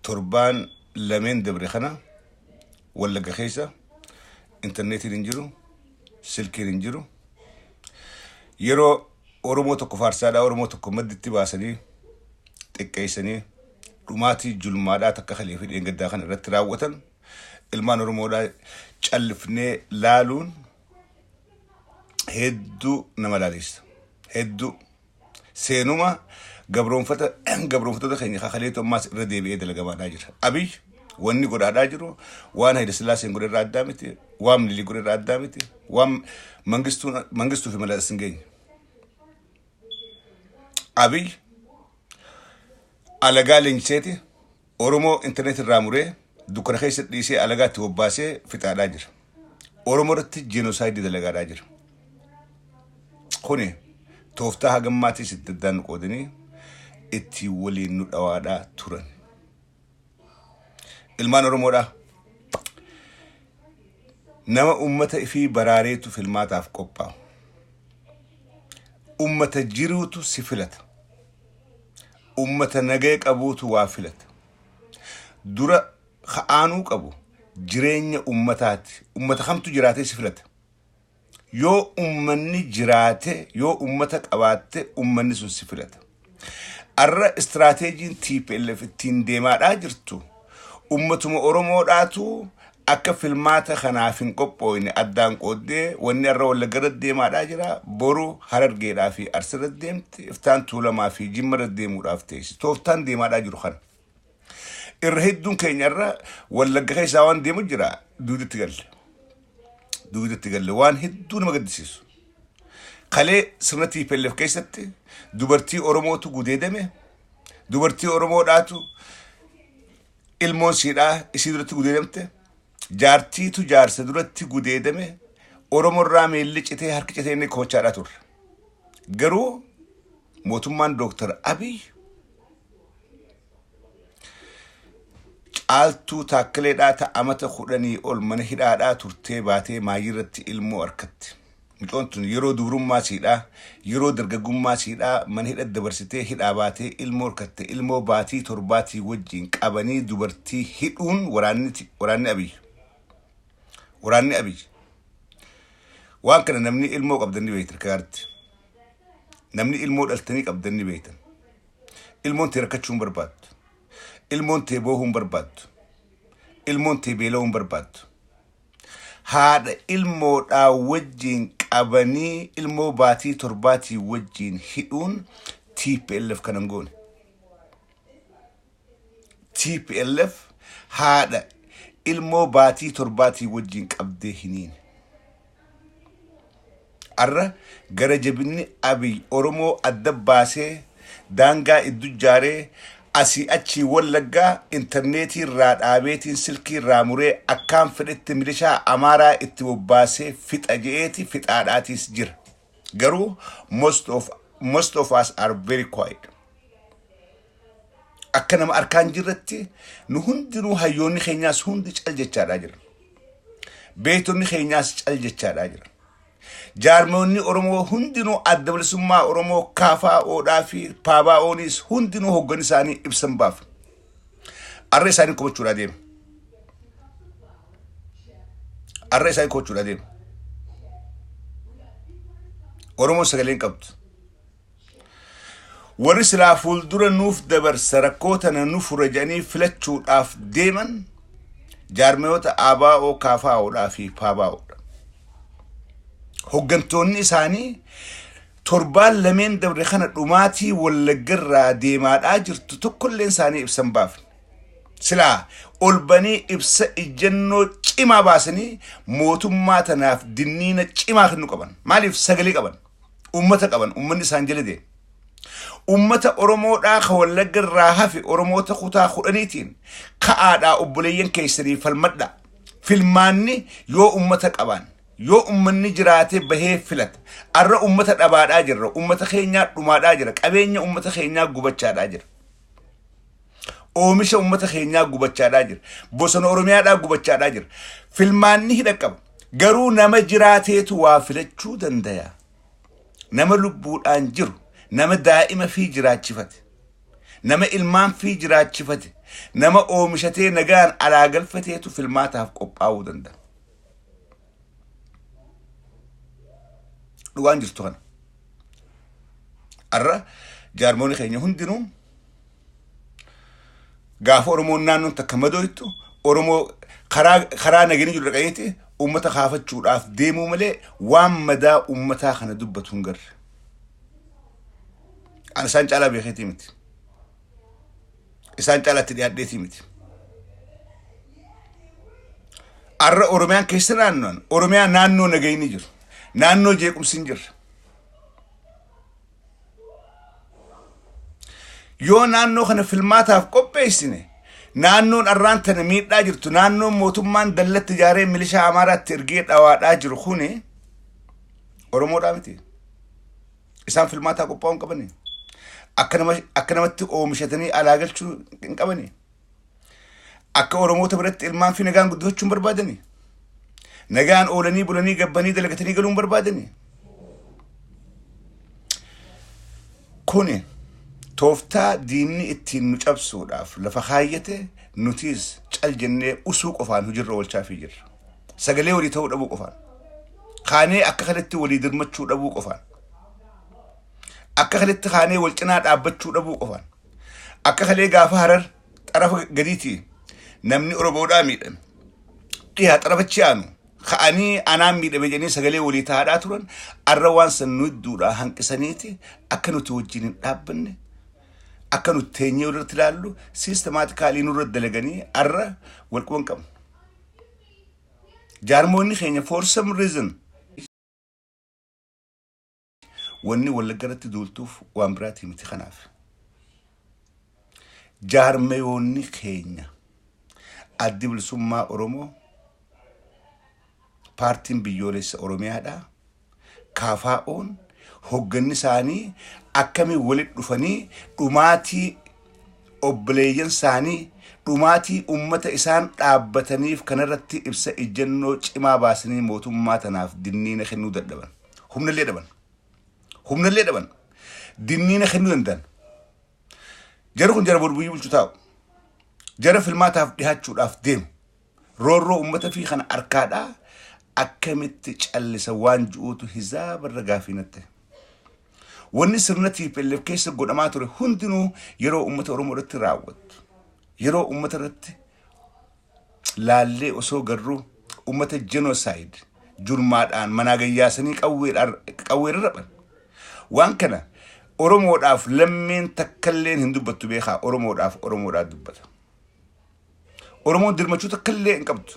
تربان لمن دبر خنا ولا جخيسة إنترنت ينجرو سلك ينجرو يرو أورموتو كفارسادا أورموتو كمد تباسني تكيسني روماتي جلمادا تكخلي في الإنجد داخل رتراوتن المان أورمودا تشلفني لالون هدو نمالاليس هدو سينوما قبرون فتا دخيني خليتو ماس ردي بيد لقما ناجر أبي واني قد أداجرو وانا هيدا سلاسي نقول الراد دامتي وام اللي يقول الراد دامتي وام منغستو في ملاذ السنجين أبي على قال إنشيتي أورمو إنترنت الراموري دوكنا خيسة ديسي على قال توباسي في تاداجر أورمو رتي جينوسايد دي لقا داجر خوني توفتاها قماتي ستدان قودني اتي ولي نود أوادا تورن المان أورمو دا نما أمتا في براريتو في الماتا في قوبا أمتا جيروتو سفلت أمتا نجيك أبوتو وافلت دورا خانوك أبو جرين أمتات أمتا خمتو جراتي سفلت يو أمني جراتي يو أمتك أباتي أمني سو سفلت أرى استراتيجين تيب اللي في التين ديما راجرتو أمتو أورمو راتو akka filmaata khanaafin qophoyne addaan qoodde wanni arra wala garad deema dhaajira boru harargeedhaa fi arsirad deemti iftaan tuulamaa fi jimmarad deemuudhaaf teessi tooftaan deemaa dhaajiru kan irra hedduun keenyarra wala gaheesaa waan deemu jira duudatti galle waan hedduu nama gaddisiisu qalee sirnatii pelleef keessatti dubartii oromootu gudeedame dubartii oromoodhaatu ilmoon siidhaa isii duratti gudeedamte جارتي تو جارس درتي قديدمه أورمور رامي اللي جتة هرك جتة إني كوتشارة تور جرو موتومان دكتور أبي عالتو تاكله داتا أمته خورني أول من هيدا دا تورتي باتي ما يرتي علمو أركت متونتون يرو دورم ما سيدا يرو درجكم ما سيدا من هيدا دبرستي هيدا باتي علمو أركت علمو باتي ترباتي وجين كابني دبرتي هيدون وراني أبي وراني أبي وان كان نمني علمو قبضني بيتر كارت نمني علمو التني قبضني بيتر علمون تركتشون برباد علمون تبوهم برباد علمون تبيلهم برباد هذا علمو دا وجين كابني علمو باتي ترباتي وجين هيدون TPLF كننقول TPLF هذا ilmo bati turbati wajin qabde hinin arra garajabini abi oromo adabase danga idujare asi achi wallaga interneti radabeti silki ramure akam fedete milisha amara itubase fitajeeti fitadati sjir garu most of us are very quiet أكنم أركان جرتي نهندنو هيوني خيناس هندج الجتشار أجر بيتوني خيناس الجتشار أجر جارموني أرمو هندنو أدبل سما أرمو كافا أو دافي بابا أونيس هندنو هوغنساني إبسن باف الرئيساني كوچورا ديم الرئيساني كوچورا ديم أرمو سغلين قبط ورسلا فولدر نوف دبر سركوتنا نوف رجاني فلتشو اف ديمن جارميوت آبا او كافا او دافي بابا او هوغنتوني ساني تربال لمن دبر خانة دوماتي واللقرة ديمات آجر تتكل لنساني ابسن باف سلا أولباني ابس اجنو چما باسني موتو ما تناف دنين چما خنو قبن ماليف سغلي قبن امتا قبن امني سانجل دي أمتا أورمو دا خولق الراها في أورمو تخوتا خورانيتين كادا أبوليين كيسري فالمدى في الماني يو أمتا قبان يو أمني جراتي بهي فلت أرى أمتا أباد آجر أمتا خينيا رماد آجر كابينيا أمتا خينيا قبتشاد آجر أوميش أمتا خينيا قبتشاد آجر بوسن أورميا دا قبتشاد آجر في الماني هدكب قرو نما جراتي توافلت شو دندايا نما لبول آنجر نما دائما في جرات شفت nama ilmaan fi jiraachifate nama oomishatee nagaan alaa galfateetu filmaataaf qophaa'uu danda'a. Dhugaan jirtu kana. Arra jaarmoonni keenya hundinuu gaafa Oromoon naannoon takka madooytu Oromoo karaa nageenii jiru dhaqayeeti ummata kaafachuudhaaf deemuu malee waan madaa ummataa kana dubbatu hin garre. An isaan caalaa beekeetii miti. Isaan caalaatti dhiyaadheetii miti. Arra Oromiyaan keessa naannoon Oromiyaa naannoo nageenii jiru. Naannoo jeequmsi hin jirre. Yoo naannoo kana filmaataaf qopheessine naannoon arraan tana miidhaa jirtu naannoon mootummaan dallatti ijaaree milishaa Amaaraatti ergee dhawaadhaa jiru kuni Oromoodhaa miti. Isaan filmaataa qophaa'uu hin qabani. Akka namatti oomishatanii alaa galchuu hin qabani. Akka Oromoota biratti ilmaan fi nagaan guddifachuu hin barbaadani. Nagaan oolanii bulanii gabbanii dalagatanii galuu hin barbaadani. Kuni tooftaa diinni ittiin nu cabsuudhaaf lafa kaayyate nutis cal jennee usuu qofaan hujirra oolchaa fi jirra. Sagalee walii ta'uu dhabuu qofaan. Kaanee akka kanatti walii dirmachuu dhabuu qofaan. Akka kanatti kaanee wal cinaa dhaabbachuu dhabuu qofaan. Akka kalee gaafa Harar xarafa gadiitii namni Oromoodhaa miidhame. Dhiyaa xarafachi aanu ka'anii anaan miidhame jedhanii sagalee walii taa'aa turan arra waan san nu idduudhaa hanqisaniiti akka nuti wajjin hin dhaabbanne. Akka nuti teenyee irratti ilaallu sistemaatikaalii nurra dalaganii arra wal quban qabu. Jaarmoonni keenya for some reason wanni Wallaggaratti duultuuf waan biraatii miti kanaaf. Jaarmeyoonni keenya addi bilisummaa Oromoo paartiin biyyoolessa Oromiyaadhaa KFO'n hogganni isaanii akkamii walitti dhufanii dhumaatii obboleeyyan isaanii dhumaatii ummata isaan dhaabbataniif kanarratti ibsa ejjennoo cimaa baasanii mootummaa tanaaf dinniina kennuu dadhaban. Humnallee dhaban. Humnallee dhaban. Dinniina kennuu danda'an. Jara kun jara boru bulchu taa'u. Jara filmaataaf dhihaachuudhaaf deemu. Roorroo ummata fi kana arkaadhaa akkamitti callisa waan ju'uutu hizaabarra gaafiinatte. Wanni sirna TPLF keessa godhamaa ture hundinuu yeroo ummata Oromoo irratti raawwatu. Yeroo ummata irratti laallee osoo garuu ummata genocide jurmaadhaan manaa gayyaasanii qawweerra raban. Waan kana Oromoodhaaf lammeen takkalleen hin dubbattu beekaa Oromoodhaaf dubbata. Oromoon dirmachuu takkallee hin qabdu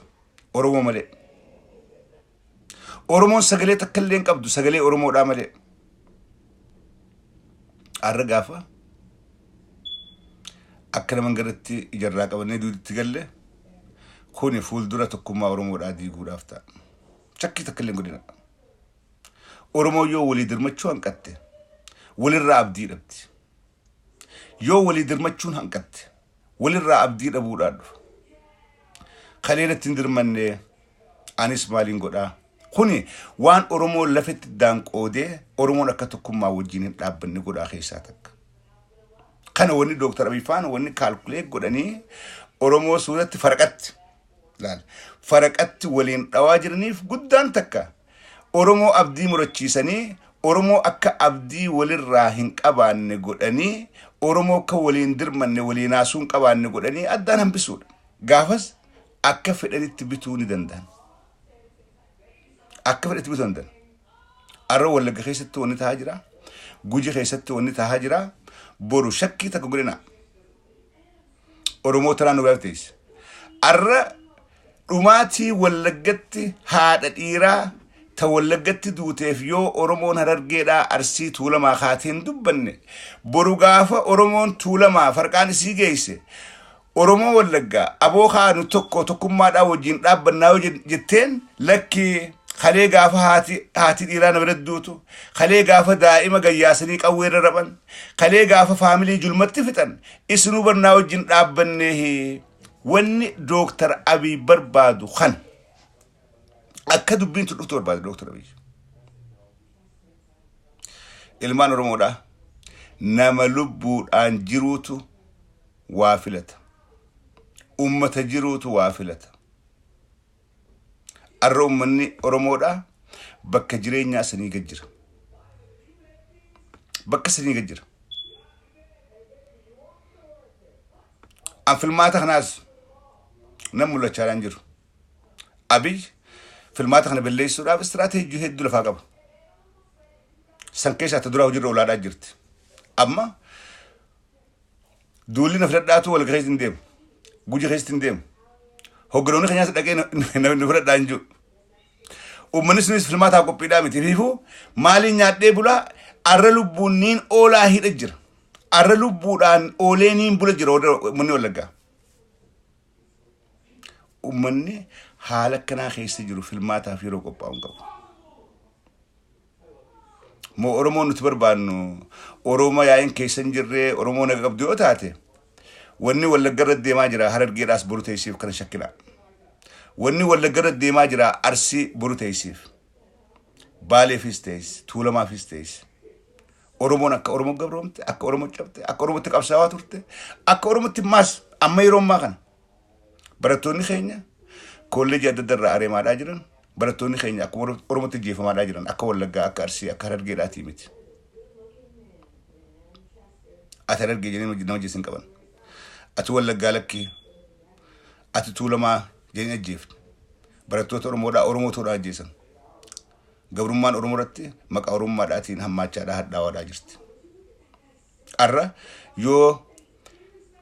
Oromoo malee. Oromoon sagalee takkallee hin qabdu sagalee Oromoodhaa malee. Arra gaafa akka naman garatti ijarraa qabannee duuditti galle kuni fuuldura tokkummaa Oromoodhaa diiguudhaaf ta'a. Chakkii takkallee hin godhina. Oromoo yoo walii dirmachuu hanqatte walirraa abdii dhabdi. Yoo walii dirmachuun hanqatte walirraa abdii dhabuudhaan dhufa. Kaleen ittiin dirmanne anis maaliin godhaa? Kuni waan Oromoo lafetti daanqoodee Oromoon akka tokkummaa wajjin hin dhaabbanne godhaa keessaa takka. Kana wanni Dr. Abiy Faan wanni kaalkuleet godhanii Oromoo suuratti faraqatti waliin dhawaa jiraniif guddaan takka. Oromoo abdii murachiisanii Oromoo akka abdii walirraa hin qabaanne godhanii Oromoo akka waliin dirmanne waliin haasuu hin qabaanne godhanii addaan hambisuudha. Gaafas akka fedhanitti bituu ni danda'an. Akka fedhatti bituu danda'an. Arra Wallagga keessatti wanni taa'aa jira. Guji keessatti wanni taa'aa jira. Boru shakkii takka godhina. Oromoo taraan nu gaaftees. Arra dhumaatii Wallaggatti haadha dhiiraa ta Wallaggatti duuteef yoo Oromoon Harargeedhaa Arsii Tuulamaa kaateen dubbanne boru gaafa Oromoon Tuulamaa farqaan isii geesse Oromoo Wallaggaa aboo kaanu tokkummaadhaa wajjin dhaabbannaa jetteen lakki kalee gaafa haati dhiiraa nama dadduutu kalee gaafa daa'ima gayyaasanii qawweerra raban kalee gaafa faamilii julmatti fixan isinuu barnaa wajjin dhaabbannee wanni Dr. Abiy barbaadu kan akka dubbiin tudhuftu barbaadu Dr. Abiy. Ilmaan Oromoodhaa nama lubbuudhaan jiruutu وافلة أمة جروت وافلة الروم مني أرمودا بك جرين يا سني ججر بك سني ججر أم في الماتخ ناس نمو لا تشالنجر أبي في الماتخ نبلي سورة باستراتيجي هدو لفاقب سنكيش أتدرى وجر أولاد أجرت أما دولي نفرد داتو ولا غيز نديم بوجي غيز تنديم هو قروني خنياس دقين نفرد دانجو ومنس نس في الماتخ أقو بيدامي تفيفو مالي نيادي بولا أرلو بونين أولا هيد أجر أرلو بودان أولينين بولا جر مني ولقا ومني حالك كنا خيس تجرو في الماتخ في روكو باونغو مو أرومو نتبر بانو أرومو ياين كيسن جرّي أرومو نقب ديو تاتي وني ولا قرد دي ماجرا هرر جيراس برو تيسيف كان شكلا وني ولا قرد دي ماجرا أرسي برو تيسيف بالي فيستيس تولا ما فيستيس أرومو نك أرومو قبرومت أك أرومو جبت أك أرومو تكاب سواتورت أك أرومو تماس أما يروم ما كان براتوني خينيا كل جد در أري ما داجرن براتوني خينيا أك أرومو تجيف ما داجرن أك ولا جا أك أرسي أك هرر جيراتي ميت أثرر جيجين نوجي سنكبان أتولى جالكي أتطول ما جين الجيفت براتوت أورمو تورا جيسن قبرمان أورمورتي مك أورم ما داتين هم ما تشادا هدا ودا جرت أرى يو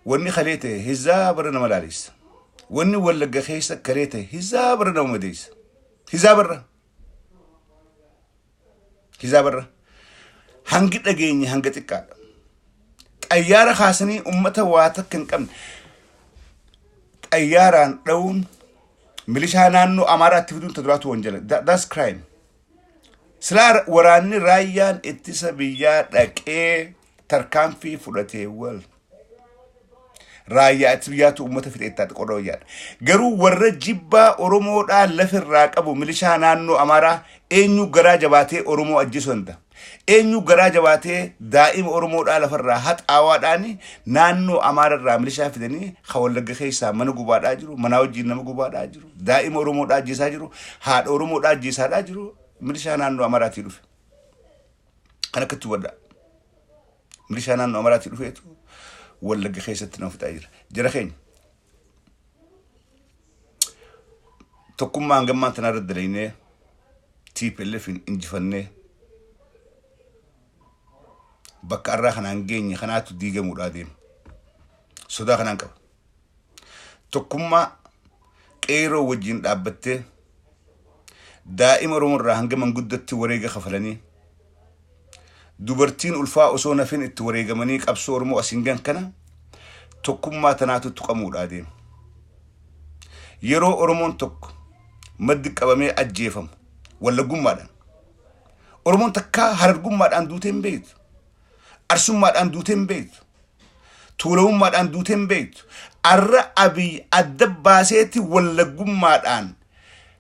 وني خليته هزا برنا ملاليس وني ولا جخيسة كريته هزا برنا ومديس هزا برا هنجت أجيني هنجت الكاد أيارا خاصني أمته واتك كن أياران لون مليشانانو أمارات تفيدون تدراتو وانجل that's crime سلار وراني رايان اتسابيات لك تركان في فلتي وال رايا اتسابياتو أمته في الاتات قرويان قرو ورد جيبا أرومو دا لفر راكبو مليشانانو أمارا إنيو غرا جباتي أرومو أجيسون دا إنيو غرا جباتي دائم أرومو دا لفر راحت آواداني نانو أمارا راملي شافدني خوال لغا خيسا منو قباد آجرو مناو جينامو قباد آجرو دائم أرومو دا جيسا جرو هاد أرومو دا جيسا دا جرو مليشانانو أماراتي روف أنا كتو ودا مليشانانو أماراتي روفيتو ولا خيسة تنوف تاجر جرخين تقوم ما عندما تنارد درينه تيب اللي في إنجفنه بكرة خنا نجيني خنا تديجه مرادين صدا خنا نكب تقوم ما كيرو وجين دابته دائما رمر هنجم من جدة توريجة خفلني دوبرتين ألفا أصونا فين التوريجة منيك أبصور مو أسنجان كنا تقوم ما تناتو تقامور عادين يرو أرمون تق مدك أبامي أجيفهم ولا جمّادا أرمون تكا هرب جمّادا عن دوتين بيت أرسم ماد عن دوتين بيت تولهم ماد عن دوتين بيت أبي الدباسيتي ولا جمّادا عن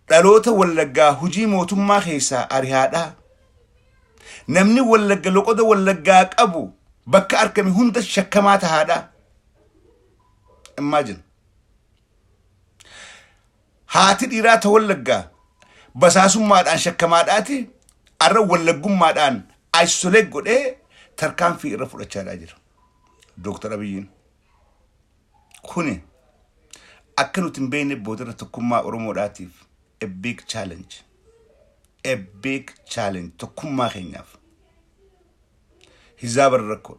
دلوته ولا جا هجي موتم ما خيسا أريهادا نمني ولا جا لقطة ولا جاك أبو بك أركمي هند الشكمات هذا imagine هاتي ديرات ولا جا بس أسمع ماد عن شكمات آتي أرى ولا جم ماد عن isolate قد إيه تركان في رفع الشراجر دكتور أبيين كوني أكنو تنبين بودرة تكما أروموراتيف a big challenge تكما خيناف حزاب الركود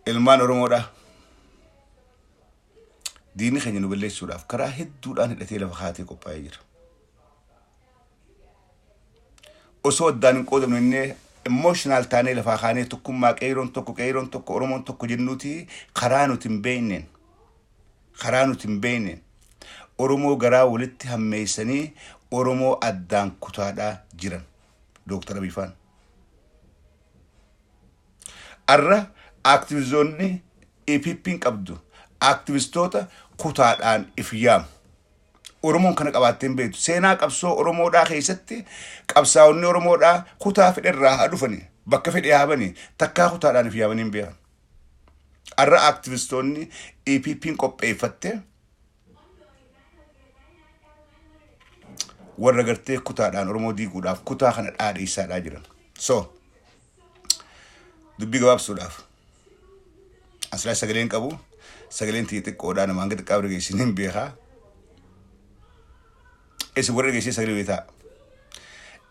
المان أرومورا ديني خينو بالله سوراف كراهد دوران الاتيلا فخاتي كوباير أصوات دانين قودم إنه emotional تاني لفاخاني تكما كيرون تكو أرومون تكو جنوتي خرانو تنبينين أرومو غرا ولدت هميساني أرومو أدان كتادا جيران دكتور أبيفان أرى أكتيفيزوني إيبيبين قبدو أكتيفيستوتا كتادان إفيام أرومون كان قباتين بيتو سينا قبسو أرومو دا خيستي قبساوني أرومو دا كتا في الراحة دفني بكا في الإيهابني تكا كتادان إفيامنين بيان arra aktivistoonni EPP'n qopheeffatte warra gartee kutaadhaan Oromoo diiguudhaaf kutaa kana dhaadheessaadhaa jiran. So dubbii gabaabsuudhaaf asirraa sagaleen qabu sagaleen xixiqqoodhaa namaan gadi qabu dhageessin hin beekaa. Isin warra dhageessis sagalee beetaa.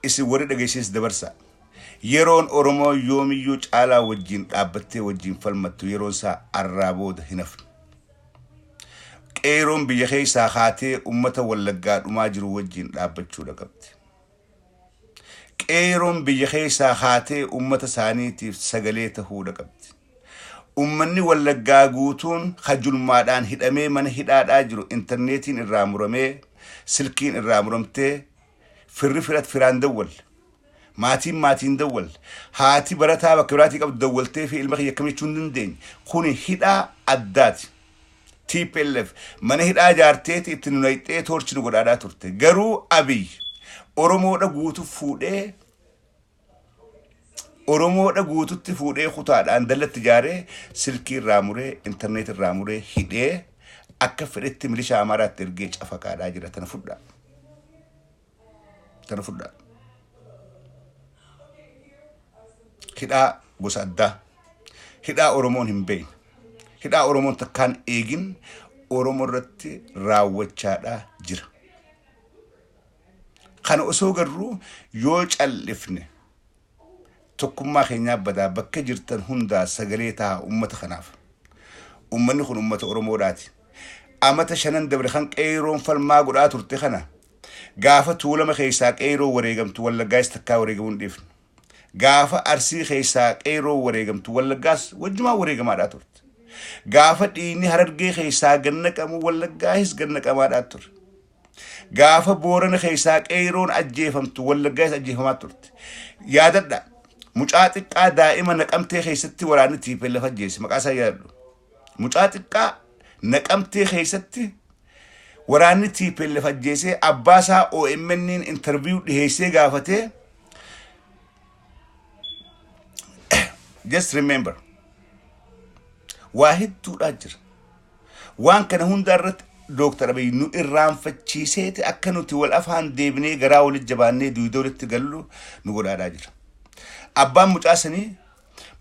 Isin warra dhageessis dabarsa. Yeroon Oromoo yoomiyyuu caalaa wajjin dhaabbattee wajjin falmattu yeroon isaa arraa booda hin hafne. Qeeroon biyya keessaa haatee uummata Wallaggaa dhumaa jiru wajjin dhaabbachuudha qabdi. Qeeroon biyya keessaa haatee uummata isaaniitiif sagalee ta'uudha qabdi. Uummanni Wallaggaa guutuun hajulmaadhaan hidhamee mana hidhaadhaa jiru intarneetiin irraa muramee silkiin irraa muramtee firri firat firaan dawwal. maatiin dawwal. Haati barataa bakka biraatii qabdu dawwaltee fi ilma kiyya akkamitti hin dandeenye. Kuni hidhaa addaati. TPLF mana hidhaa jaarteeti itti nunayxee torchi nu godhaadhaa turte. Garuu Abiy Oromoodha guutu fuudhee Oromoodha guututti fuudhee kutaadhaan dallatti jaaree silkii irraa muree intarneet irraa muree hidhee akka fedhetti milishaa Amaaraatti ergee cafaqaadhaa jira. Tana fudhaa. Hidhaa gosa addaa. Hidhaa Oromoon hin beekne. Hidhaa Oromoon takkaan eegin Oromoo irratti raawwachaadhaa jira. Kana osoo garuu yoo callifne tokkummaa keenyaa badaa bakka jirtan hundaa sagalee ta'a uummata kanaaf. Uummanni kun uummata Oromoodhaati. Amata 5 dabre kan qeeroon falmaa godhaa turte kana gaafa tuulama keessaa qeeroo wareegamtu Wallaggaas takkaa wareegamuun dhiifne. Gaafa Arsii keessaa qeeroo wareegamtu Wallaggaas wajjumaa wareegamaadhaa turte. Gaafa dhiinni Harargee keessaa gannaqamu Wallaggaas gannaqamaadhaa ture. Gaafa Boorana keessaa qeeroon ajjeefamtu Wallaggaas ajjeefamaa turte. Yaadadha mucaa xiqqaa daa'ima Naqamtee keessatti waraanni TPLF ajjeese maqaa isaa yaadadhu. Mucaa xiqqaa Naqamtee keessatti waraanni TPLF ajjeese abbaa isaa OMN'n interview dhiheessee gaafatee just remember واحد تراجر وان كان هون دارت دكتور أبي نو إيران فتشيسات أكنو تقول أفهم ديبني جراول الجبانة دولة تقولوا نقول راجر أبان متأسني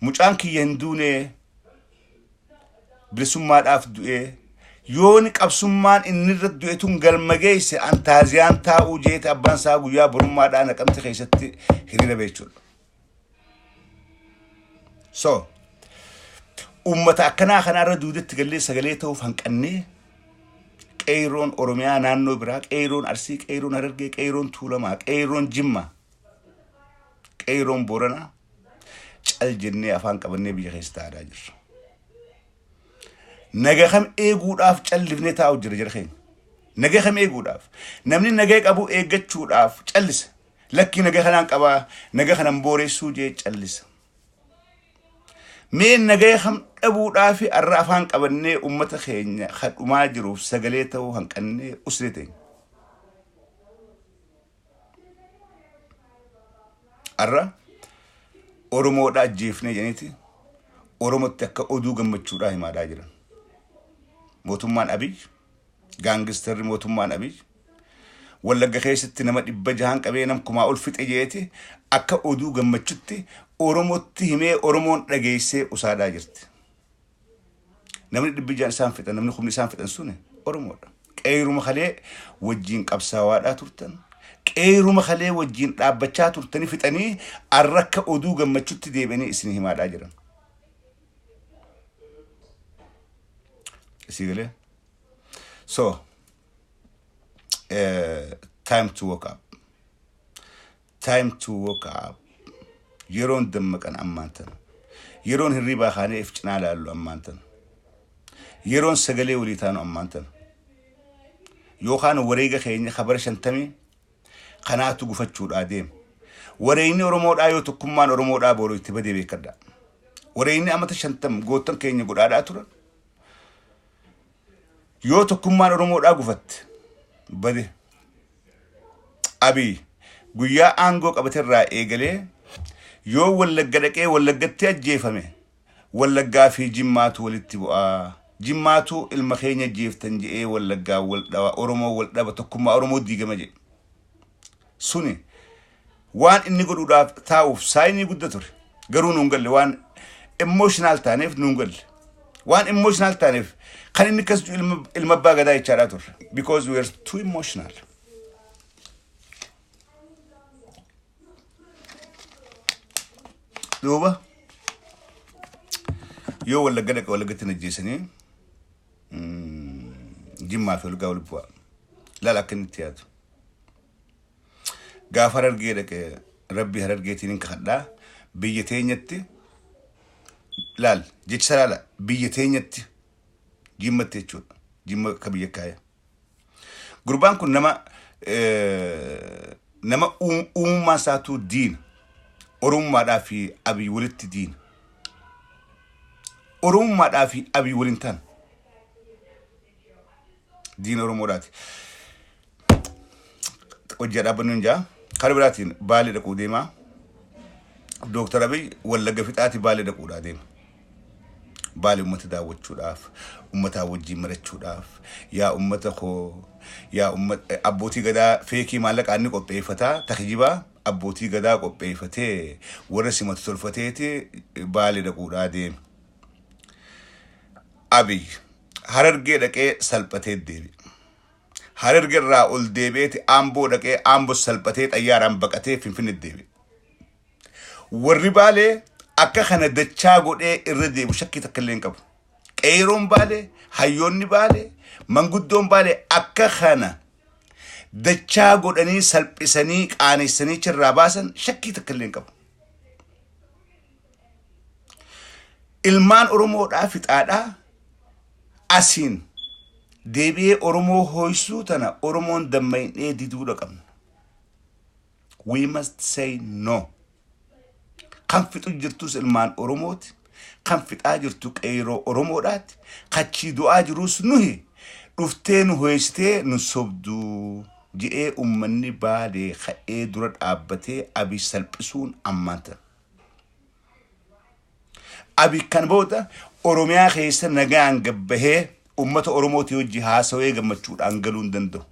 متأن كي يندونه برسومات أفدوه يونك أبسومان إن نرد دويتون قال مجيس أن تازيان تا وجيت أبان ساقو يا برمات أنا كم تخيشت هرينا بيشول so ummata akkana kanarra duudetti gallee sagalee ta'uuf hanqannee qeeroon Oromiyaa naannoo biraa qeeroon Arsii qeeroon Harargee qeeroon Tuulamaa qeeroon Jimmaa qeeroon Booranaa cal jennee afaan qabannee biyya keessa taa'aa jirra. Naga kam eeguudhaaf callifnee taa'u jira jira keenya. Naga kam eeguudhaaf namni naga qabu eeggachuudhaaf callisa. Lakki naga kanaan qabaa naga kanaan booreessuu jee callisa. Meen nagaya kham abuudhaa fi arra afaan qabannee ummata keenya khadhumaa jiruuf sagalee ta'uu hanqannee usrite. Arra Oromoodhaa ajjeefnee jeniiti Oromotti akka oduu gammachuudhaa himaadhaa jiran. Mootummaan Abiy gaangistarri mootummaan Abiy Wallagga keessatti nama 600 qabee nam kumaa ol fixe jeeti akka oduu gammachutti Oromotti himee Oromoon dhageessee usaadaa jirti. Namni 600 isaan fixan namni kumni isaan fixan sune Oromoodha. Qeeruma khalee wajjin qabsaawaadhaa turtan. Qeeruma khalee wajjin dhaabbachaa turtanii fixanii arrakka oduu gammachutti deebi'anii isin himaadhaa jiran. Isigale. So time to wake up. Time to wake up. Yeroon dammakan ammaantan. Yeroon hirribaa khaanee ifcinaa laallu ammaantan. Yeroon sagalee walii taanu ammaantan. Yookaan wareega keenya khabara 50 kanaatu gufachuudhaa deem. Wareegni Oromoodhaa yoo tokkummaan Oromoodhaa booroo itti badee beekadha. Wareegni amata 50 gootan keenya godhaadhaa turan. Yoo tokkummaan Oromoodhaa gufatte bade. Abiy guyyaa aangoo qabaterraa eegalee yoo Wallagga dhaqee Wallaggatti ajjeefame wallaggaa fi jimmaatu walitti bu'aa jimmaatu ilma keenya jeeftan je'ee wallaggaa wal dhawa oromoo wal dhaba tokkummaa oromoo diigama jedhe suni waan inni godhuudhaaf taa'uuf saayinii guddaa ture garuu nuun galle waan emotional taaneef nuun galle waan emotional taaneef kan inni kas ilma abbaa gadaa jechaadhaa ture because we are too emotional duuba yoo wallagga dhaqa wallaggatti najjeesanii jimmaa fi olgaa wal bu'aa laala akka inni itti yaadu gaafa Harargee dhaqe rabbi Harargeetiin hin kadhaa biyya teenyatti laal jecha laala biyya teenyatti jimmatti jechuudha jimma akka biyya kaaya gurbaan kun nama uummaa isaatu diina oromummaadhaa fi abii walitti diina oromummaadhaa fi abii waliin ta'an diina oromoodhaati hojjaa dhaabbannuun jaa karaa biraatiin baalee dhaquu deemaa Dooktar Abiy wallagga fixaati baalee dhaquudhaa deema baalee ummata daawwachuudhaaf ummataa wajjin marachuudhaaf yaa ummata koo yaa ummata abbootii gadaa feekii maallaqaa inni qopheeffataa takjibaa abbootii gadaa qopheeffatee warra simatu tolfateeti baalee dhaquudhaa deema Abiy Harargee dhaqee salphatee deebi Harargee irraa ol deebi'eeti Amboo dhaqee Amboo salphatee xayyaaraan baqatee Finfinnee deebi warri baalee akka kana dachaa godhee irra deebu shakkii takka illee hin qabu qeeroon baalee hayyoonni baalee manguddoon baalee akka kana dachaa godhanii salphisanii qaaneessanii chirraa baasan shakkii takka illee hin qabu ilmaan oromoodhaa fixaadhaa asiin deebi'ee oromoo hoysuu tana oromoon dammaynee diduudha qabna we must say no kan fixu jirtus ilmaan oromooti kan fixaa jirtu qeeroo oromoodhaati kachii du'aa jirus nuhi dhuftee nu hoysitee nu sobduu je'ee ummanni baalee ka'ee dura dhaabbatee Abiy salphisuun ammaanta Abiy kan booda Oromiyaa keessa nagaan gabbahee ummata oromooti wajji haasawee gammachuudhaan galuu hin danda'u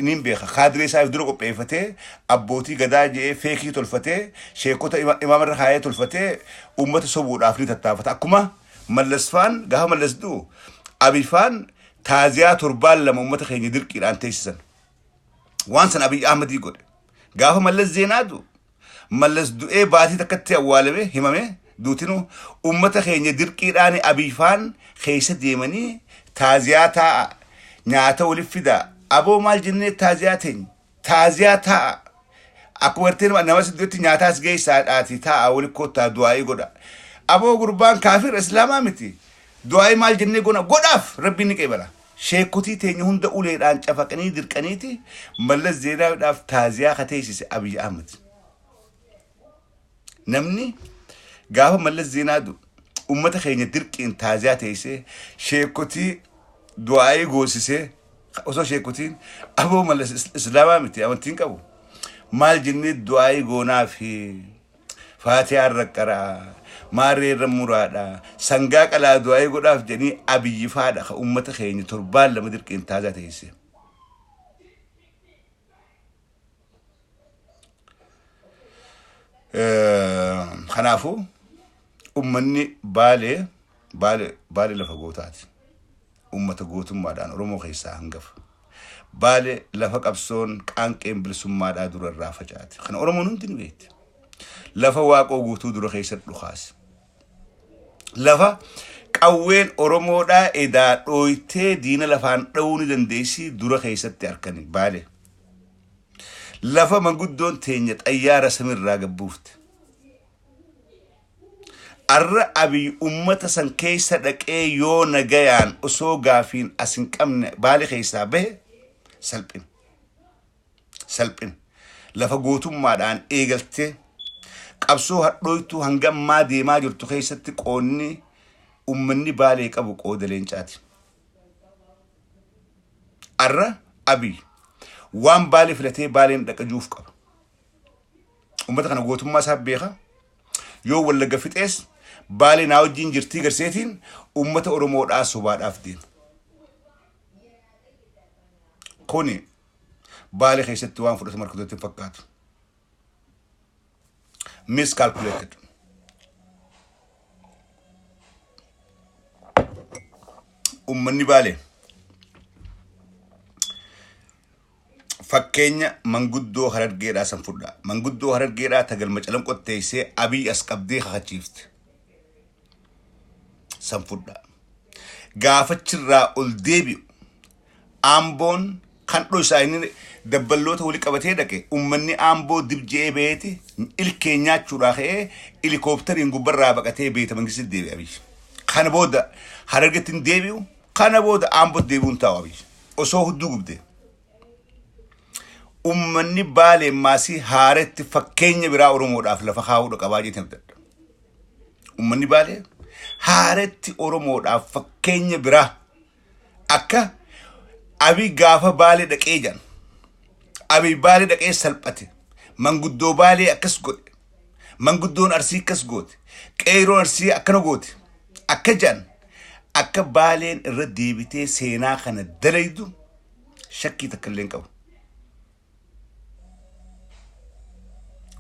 inin beeka kaadirii isaa dura qopheeffatee abbootii gadaa je'ee feekii tolfatee sheekota imaamarra kaayee tolfatee ummata sobuudhaaf ni tattaafata akkuma mallasfaan gaafa mallas du'u Abiyfaan taaziyaa 7 ummata keenya dirqiidhaan teessisan waan san Abiy Ahmedii godhe gaafa mallas zeenaa du'u mallas du'ee baatii takkatti awwaalame himame duutinu ummata keenya dirqiidhaan Abiyfaan keessa deemanii taaziyaa taa'a nyaata waliif fidaa aboo maal jennee taaziyaa teenya taaziyaa taa'a akkuma warteen nama sidduutti nyaataas geessaadhaati taa'a waliif kottaa du'aayii godha aboo gurbaan kaafir islaamaa miti du'aayii maal jennee godhaaf rabbiin ni qeebala sheekotii teenya hunda uleedhaan cafaqanii dirqaniiti mallas zeenaadhaaf taaziyaa kateessise Abiy Ahmed namni gaafa mallas zeenaadu ummata keenya dirqiin taaziyaa teessee sheekotii du'aayii goosisee osoo sheekotiin aboo mallas islaamaa miti amantiin qabu maal jennee du'aayii goonaa fi faatihaa raqqaraa maarree irra muraadha sangaa qalaa du'aayii godhaaf jedhanii Abiy faadha ka ummata keenya 7 dirqiin taaziyaa teessee kanaafuu ummanni baalee lafa gootaati ummata gootummaadhaan oromoo keessaa hangafa baalee lafa qabsoon qaanqeen bilisummaadhaa dura irraa facaate kana oromoon hundi ni beekti lafa waaqoo guutuu dura keessatti dhukaase lafa qawween oromoodhaa edaa dhooytee diina lafaan dha'uu ni dandeessi dura keessatti harkanii baalee lafa manguddoon teenya xayyaara samirraa gabbuufte arra Abiy ummata san keessa dhaqee yoo nagayaan osoo gaafiin asin qabne baalee keessaa bahe salphin lafa gootummaadhaan eegaltee qabsoo hadhooytuu hangammaa deemaa jirtu keessatti qoonni ummanni baalee qabu qooda leencaati arra Abiy waan baalee filatee baaleen dhaqajuuf qaba ummata kana gootummaa isaa beeka yoo wallagga fixees baalee naa wajjin jirtii garseetiin ummata oromoodhaa sobaadhaaf deema. Kuni baalee keessatti waan fudhatama harkatootti fakkaatu. Miscalculated. Ummanni baalee fakkeenya manguddoo Harargeedhaa san fudhaa. Manguddoo Harargeedhaa tagalma calam qotteessee Abiy as qabdee kakachiifte san fudhaa. Gaafachirraa ol deebi'u Amboon kan dho'isaanii dabballoota walii qabatee dhaqe ummanni Amboo dibjee beeti ilkee nyaachuudhaa ka'ee helikooppitariin gubbarraa baqatee beeta mangisitti deebi'e Abiy. Kana booda Harargeetti hin deebi'u. Kana booda Amboo deebi'uun taa'u Abiy osoo hudduu gubdee. Ummanni baalee maasii haaretti fakkeenya biraa Oromoodhaaf lafa kaa'uudha qabaa jeetiin abdadha. Ummanni baalee haaretti Oromoodhaaf fakkeenya biraa akka Abiy gaafa baalee dhaqee jiran. Abiy baalee dhaqee salphate. Manguddoo baalee akkas godhe. Manguddoon Arsii akkas goote. Qeeroon Arsii akkana goote. Akka jiran akka baaleen irra deebitee seenaa kana dalaydu shakkii takka illee hin qabu.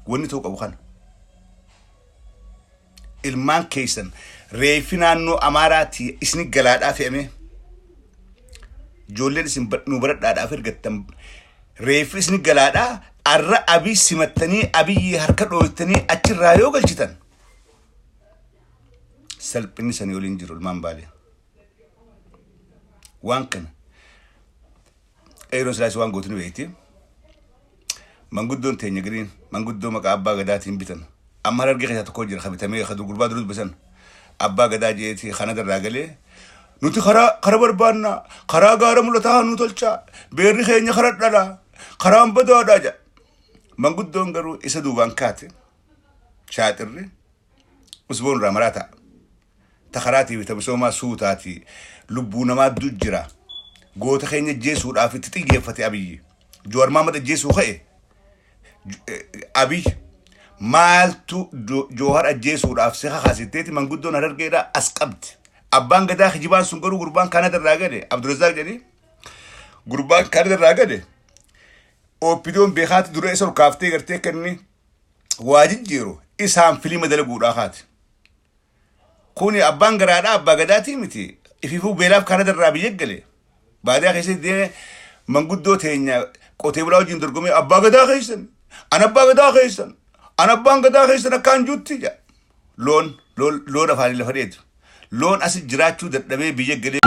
Wanni ta'uu qabu kana. Ilmaan keessan reefi naannoo Amaaraatti isni galaadhaa fe'amee ijoolleen isin nu baradhaadhaaf ergattan reefi isni galaadhaa arra Abiy simattanii Abiy harka dhooftanii achirraa yoo galchitan salphinni sanii waliin jiru ilmaan baalee. Waan kana Qeeroon Sillaasee waan gootu ni beekti. Manguddoon teenya giriin manguddoo maqaa abbaa gadaatiin bitan. Amma Harargee keessaa tokko jira kabitamee kan gurbaa durus bisan. Abbaa gadaa jeeti kana darraa galee nuti karaa barbaanna karaa gaara mul'ataa nu tolcha beerri keenya karaa dhala karaan badaadhaa jedha. Manguddoon garuu isa duubaan kaate shaaxirri usboon irraa maraa ta'a. Takaraatii fi tabisoomaa suutaatii lubbuu namaa jira. Goota keenya jeesuudhaaf itti xiyyeeffate Abiy. Jowaar Mahmad ajjeesuu ka'e. Abiy maaltu Jowaar ajjeesuudhaaf si kakaasitteeti manguddoon Harargeedhaa as qabdi. Abbaan gadaa hijibaan sun garuu gurbaan kana darraa gade Abdurazaaq jedhee gurbaan kana darraa gade oppidoon beekaati dura isa kaaftee gartee kenni waa jijjiiru isaan filiima dalaguudhaa kaati. Kuni abbaan garaadhaa abbaa gadaatii miti ififuu beelaaf kana darraa biyya gale. Baadiyaa keessatti deemee manguddoo teenya qotee bulaa wajjin dorgomee abbaa gadaa keessan an abbaa gadaa keessan an abbaan gadaa keessan akkaan juutti jedha. Loon afaanii lafa dheetu. Loon as jiraachuu dadhabee biyya galee